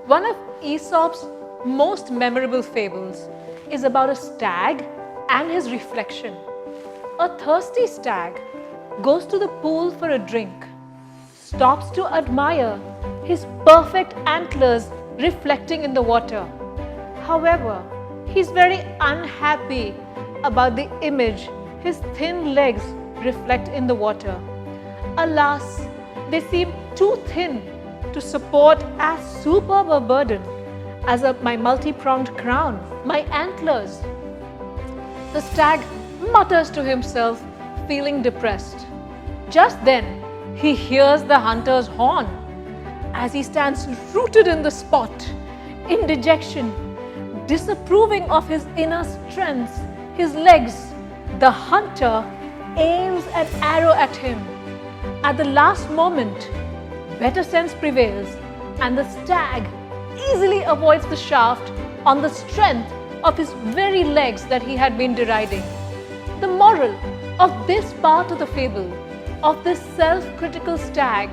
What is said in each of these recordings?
One of Aesop's most memorable fables is about a stag and his reflection. A thirsty stag goes to the pool for a drink, stops to admire his perfect antlers reflecting in the water. However, he's very unhappy about the image his thin legs reflect in the water. Alas, they seem too thin to support as superb a burden as my multi-pronged crown, my antlers. The stag mutters to himself, feeling depressed. Just then, he hears the hunter's horn. As he stands rooted in the spot, in dejection, disapproving of his inner strength, his legs, the hunter aims an arrow at him. At the last moment, better sense prevails, and the stag easily avoids the shaft on the strength of his very legs that he had been deriding. The moral of this part of the fable, of this self-critical stag,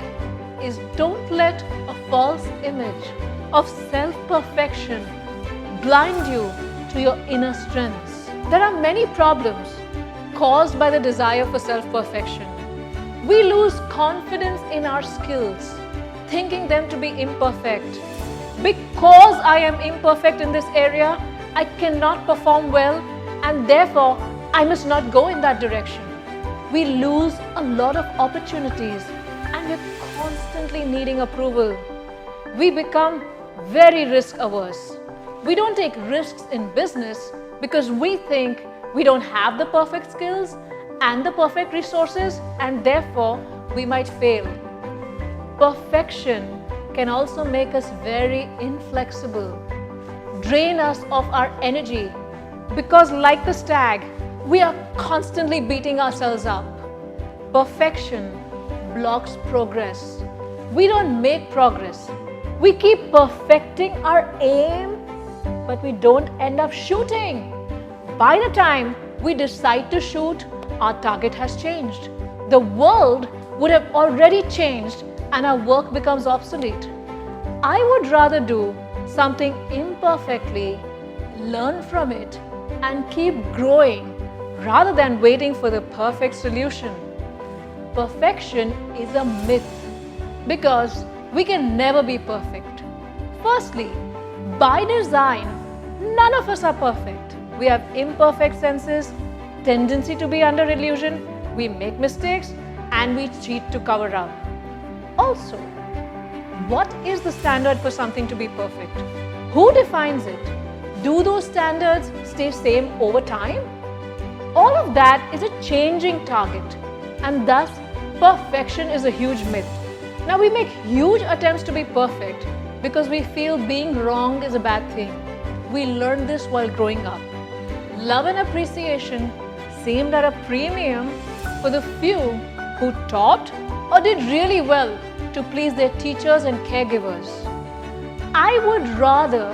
is don't let a false image of self-perfection blind you to your inner strengths. There are many problems caused by the desire for self-perfection. We lose confidence in our skills, thinking them to be imperfect. Because I am imperfect in this area, I cannot perform well, and therefore I must not go in that direction. We lose a lot of opportunities and we're constantly needing approval. We become very risk averse. We don't take risks in business because we think we don't have the perfect skills and the perfect resources, and therefore we might fail. Perfection can also make us very inflexible, drain us of our energy, because like the stag, we are constantly beating ourselves up. Perfection blocks progress. We don't make progress. We keep perfecting our aim, but we don't end up shooting. By the time we decide to shoot, our target has changed. The world would have already changed and our work becomes obsolete. I would rather do something imperfectly, learn from it, and keep growing rather than waiting for the perfect solution. Perfection is a myth because we can never be perfect. Firstly, by design, none of us are perfect. We have imperfect senses, tendency to be under illusion, we make mistakes, and we cheat to cover up. Also, what is the standard for something to be perfect? Who defines it? Do those standards stay same over time? All of that is a changing target, and thus perfection is a huge myth. Now we make huge attempts to be perfect because we feel being wrong is a bad thing. We learned this while growing up. Love and appreciation seemed at a premium for the few who taught or did really well to please their teachers and caregivers. I would rather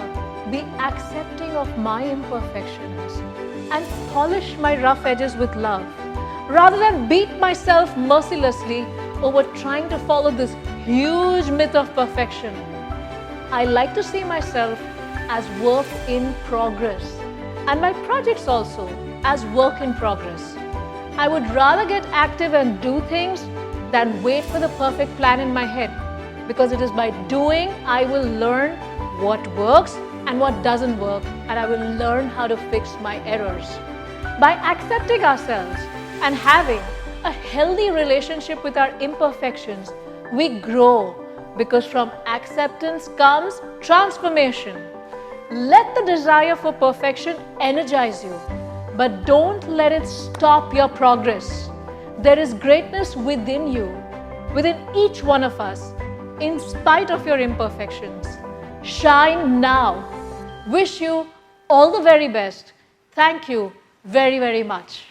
be accepting of my imperfections and polish my rough edges with love, rather than beat myself mercilessly over trying to follow this huge myth of perfection. I like to see myself as work in progress, and my projects also as work in progress. I would rather get active and do things than wait for the perfect plan in my head, because it is by doing I will learn what works and what doesn't work, and I will learn how to fix my errors. By accepting ourselves and having a healthy relationship with our imperfections, we grow, because from acceptance comes transformation. Let the desire for perfection energize you, but don't let it stop your progress. There is greatness within you, within each one of us, in spite of your imperfections. Shine now. Wish you all the very best. Thank you very, very much.